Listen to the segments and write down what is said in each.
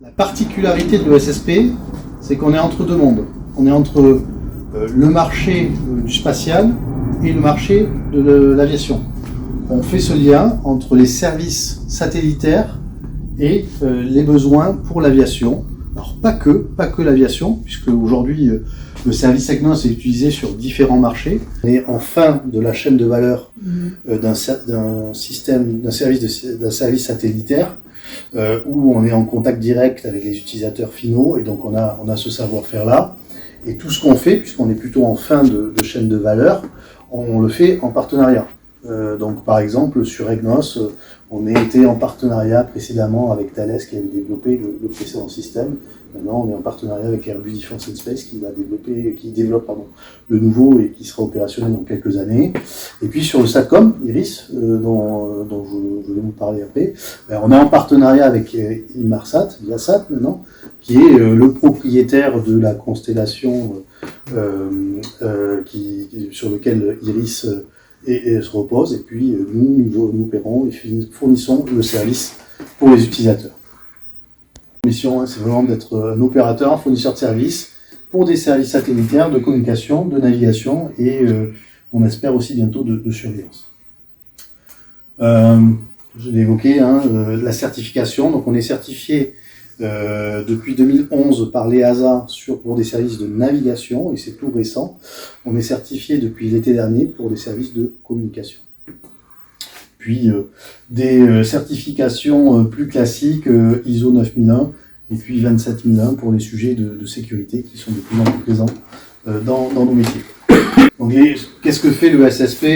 La particularité de l'ESSP, c'est qu'on est entre deux mondes. On est entre le marché du spatial et le marché de l'aviation. On fait ce lien entre les services satellitaires et les besoins pour l'aviation. Alors pas que l'aviation, puisque aujourd'hui le service EGNOS est utilisé sur différents marchés. On est en fin de la chaîne de valeur d'un service satellitaire où on est en contact direct avec les utilisateurs finaux, et donc on a ce savoir-faire là. Et tout ce qu'on fait, puisqu'on est plutôt en fin de chaîne de valeur, on le fait en partenariat. Donc par exemple sur EGNOS, on a été en partenariat précédemment avec Thales qui avait développé le précédent système. Maintenant on est en partenariat avec Airbus Defence and Space qui développe le nouveau et qui sera opérationnel dans quelques années. Et puis sur le SATCOM, Iris, dont je vais vous parler après, on est en partenariat avec Inmarsat, Viasat maintenant, qui est le propriétaire de la constellation sur lequel Iris et se repose, et puis nous opérons et fournissons le service pour les utilisateurs. La mission, c'est vraiment d'être un opérateur, un fournisseur de services pour des services satellitaires de communication, de navigation et on espère aussi bientôt de surveillance. Je l'ai évoqué, la certification. Donc on est certifié depuis 2011 par l'EASA pour des services de navigation, et c'est tout récent. On est certifié depuis l'été dernier pour des services de communication. Puis des certifications plus classiques, ISO 9001 et puis 27001 pour les sujets de sécurité qui sont de plus en plus présents dans nos métiers. Donc qu'est-ce que fait le SSP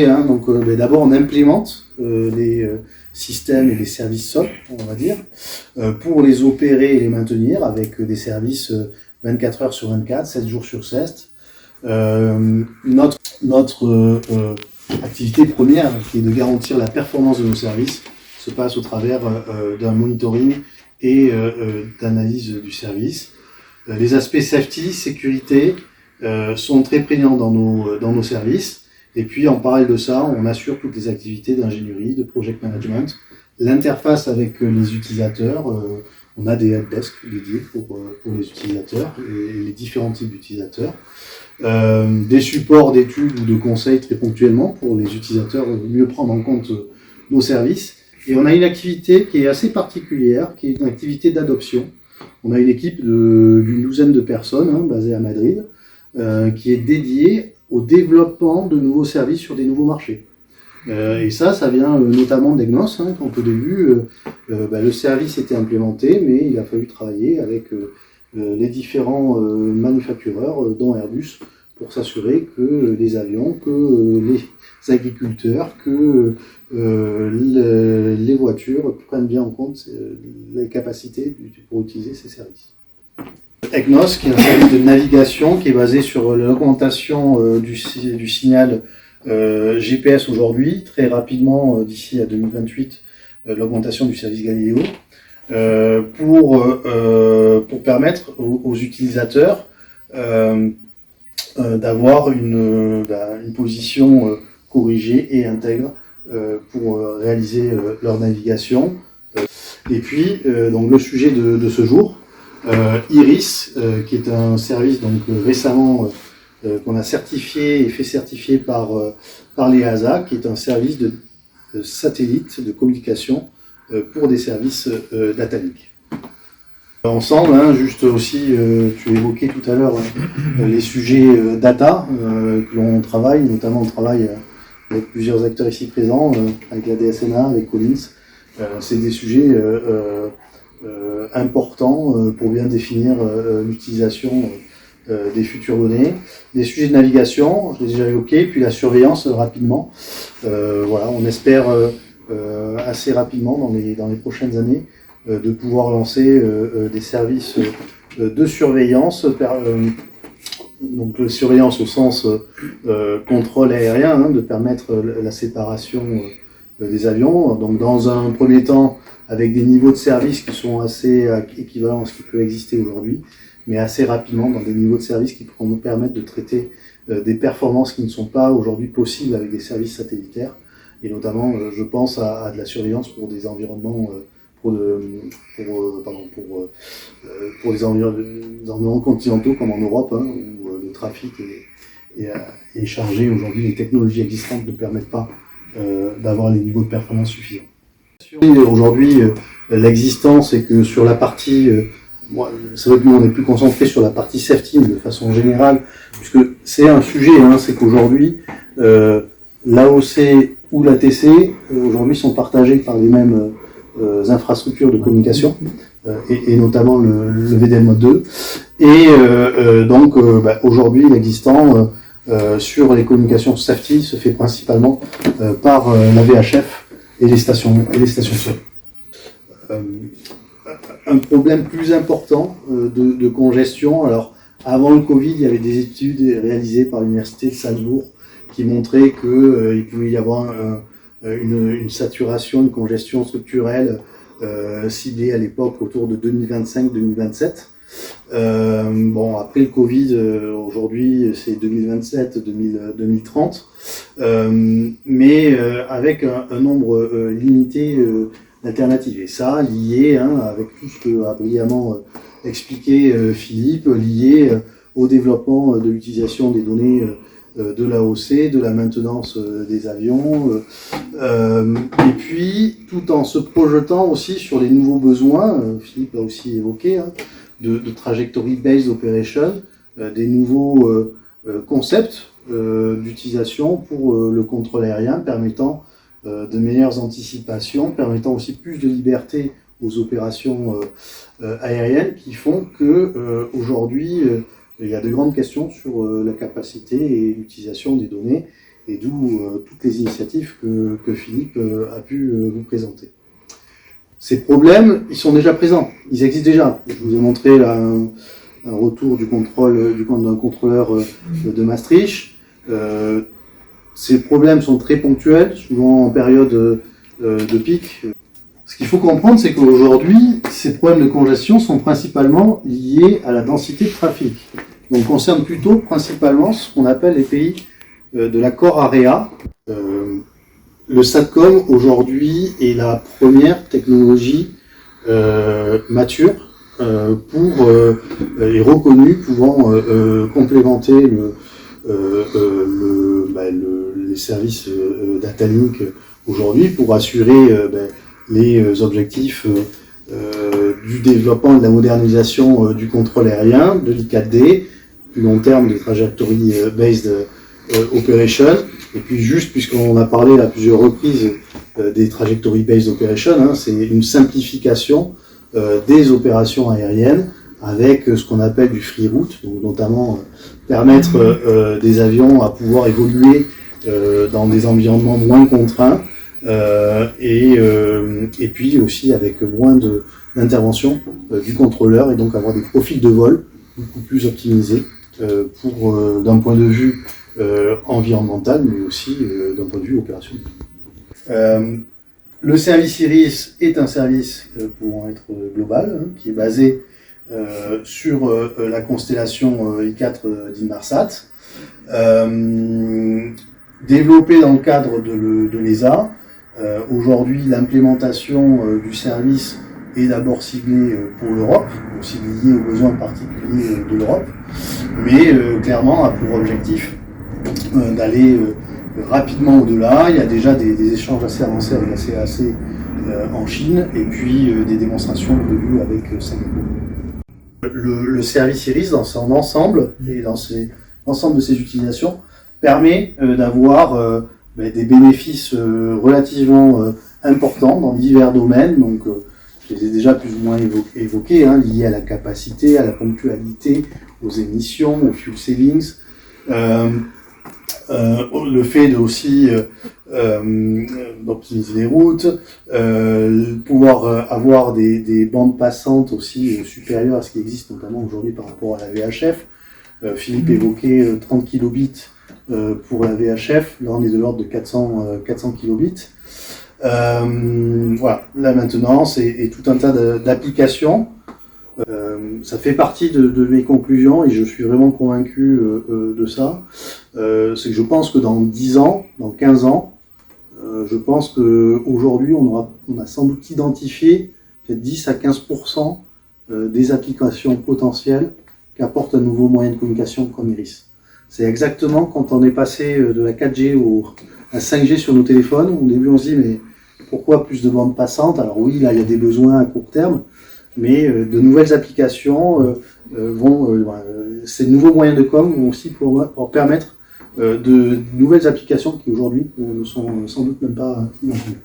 d'abord on implémente les systèmes et les services SOC, on va dire, pour les opérer et les maintenir avec des services 24 heures sur 24, 7 jours sur 7. Notre activité première, qui est de garantir la performance de nos services, se passe au travers d'un monitoring et d'analyse du service. Les aspects safety, sécurité, sont très prégnants dans nos services. Et puis, en parallèle de ça, on assure toutes les activités d'ingénierie, de project management, l'interface avec les utilisateurs. On a des helpdesks dédiés pour les utilisateurs et les différents types d'utilisateurs. Des supports d'études ou de conseils très ponctuellement pour les utilisateurs mieux prendre en compte nos services. Et on a une activité qui est assez particulière, qui est une activité d'adoption. On a une équipe d'une douzaine de personnes basée à Madrid qui est dédiée au développement de nouveaux services sur des nouveaux marchés. Et ça vient notamment d'EGNOS, quand au début le service était implémenté, mais il a fallu travailler avec les différents manufactureurs, dont Airbus, pour s'assurer que les avions, que les agriculteurs, que les voitures prennent bien en compte les capacités pour utiliser ces services. EGNOS, qui est un service de navigation qui est basé sur l'augmentation du signal GPS aujourd'hui, très rapidement d'ici à 2028, l'augmentation du service Galileo, pour permettre aux utilisateurs d'avoir une position corrigée et intègre pour réaliser leur navigation. Et puis, donc le sujet de ce jour, Iris, qui est un service récemment qu'on a certifié et fait certifier par l'EASA, qui est un service de satellite de communication pour des services data link. Ensemble, juste aussi, tu évoquais tout à l'heure les sujets data que l'on travaille, notamment on travaille avec plusieurs acteurs ici présents, avec la DSNA, avec Collins. C'est des sujets importants pour bien définir l'utilisation des futures données. Les sujets de navigation, je l'ai déjà évoqué, puis la surveillance rapidement. On espère assez rapidement dans les prochaines années de pouvoir lancer des services de surveillance, donc surveillance au sens contrôle aérien, de permettre la séparation des avions. Donc dans un premier temps, avec des niveaux de service qui sont assez équivalents à ce qui peut exister aujourd'hui, mais assez rapidement dans des niveaux de service qui pourront nous permettre de traiter des performances qui ne sont pas aujourd'hui possibles avec des services satellitaires, et notamment je pense à de la surveillance pour des environnements pour des environnements continentaux comme en Europe, hein, où le trafic est chargé. Aujourd'hui, les technologies existantes ne permettent pas d'avoir les niveaux de performance suffisants. Aujourd'hui, l'existant, c'est que sur la partie, c'est vrai que nous on est plus concentré sur la partie safety de façon générale, puisque c'est un sujet, hein, c'est qu'aujourd'hui, l'AOC ou l'ATC, aujourd'hui, sont partagés par les mêmes infrastructures de communication, et notamment le VDL Mode 2. Et donc, aujourd'hui, l'existant sur les communications safety se fait principalement par la VHF et les stations sol. Un problème plus important de congestion. Alors, avant le Covid, il y avait des études réalisées par l'Université de Salzbourg qui montraient qu'il pouvait y avoir une saturation, une congestion structurelle ciblée à l'époque autour de 2025-2027. Après le Covid, aujourd'hui c'est 2027-2030, mais avec un nombre limité d'alternatives. Et ça, lié avec tout ce que a brillamment expliqué Philippe, lié au développement de l'utilisation des données de l'AOC, de la maintenance des avions, et puis tout en se projetant aussi sur les nouveaux besoins, Philippe a aussi évoqué, de trajectory based operation, des nouveaux concepts d'utilisation pour le contrôle aérien, permettant de meilleures anticipations, permettant aussi plus de liberté aux opérations aériennes, qui font que aujourd'hui il y a de grandes questions sur la capacité et l'utilisation des données, et d'où toutes les initiatives que Philippe a pu vous présenter. Ces problèmes, ils sont déjà présents, ils existent déjà. Je vous ai montré là, un retour du contrôle d'un contrôleur de Maastricht. Ces problèmes sont très ponctuels, souvent en période de pic. Ce qu'il faut comprendre, c'est qu'aujourd'hui, ces problèmes de congestion sont principalement liés à la densité de trafic. Donc, concernent plutôt principalement ce qu'on appelle les pays de l'accord AREA. Le SATCOM, aujourd'hui, est la première technologie mature et reconnue pouvant complémenter les services Datalink aujourd'hui pour assurer les objectifs du développement et de la modernisation du contrôle aérien, de l'I4D, plus long terme de trajectory based operation, et puis juste puisqu'on a parlé à plusieurs reprises des trajectory based operation, c'est une simplification des opérations aériennes avec ce qu'on appelle du free route, donc notamment permettre des avions à pouvoir évoluer dans des environnements moins contraints, et puis aussi avec moins d'intervention du contrôleur, et donc avoir des profils de vol beaucoup plus optimisés d'un point de vue environnemental, mais aussi d'un point de vue opérationnel. Le service IRIS est un service pouvant être global, qui est basé sur la constellation I4 d'Inmarsat, développé dans le cadre de l'ESA. Aujourd'hui, l'implémentation du service est d'abord ciblée pour l'Europe, aussi liée aux besoins particuliers de l'Europe, mais clairement a pour objectif d'aller rapidement au-delà. Il y a déjà des échanges assez avancés avec la CAC en Chine, et puis des démonstrations de vue avec Singapour. Le service IRIS, dans son ensemble et dans l'ensemble de ses utilisations, permet d'avoir des bénéfices relativement importants dans divers domaines. Donc, je les ai déjà plus ou moins évoqués, liés à la capacité, à la ponctualité, aux émissions, aux fuel savings. Le fait de aussi d'optimiser les routes, pouvoir avoir des bandes passantes aussi supérieures à ce qui existe notamment aujourd'hui par rapport à la VHF. Philippe évoquait 30 kilobits pour la VHF, là on est de l'ordre de 400 kilobits. Voilà, la maintenance et tout un tas d'applications. Ça fait partie de mes conclusions, et je suis vraiment convaincu de ça. C'est que je pense que dans 10 ans, dans 15 ans, je pense qu'aujourd'hui on a sans doute identifié peut-être 10 à 15% des applications potentielles qu'apporte un nouveau moyen de communication comme Iris. C'est exactement quand on est passé de la 4G à 5G sur nos téléphones. Au début, on se dit, mais pourquoi plus de bandes passantes? Alors oui, là, il y a des besoins à court terme, mais de nouvelles applications ces nouveaux moyens de com vont aussi pour permettre de nouvelles applications qui aujourd'hui ne sont sans doute même pas imaginées.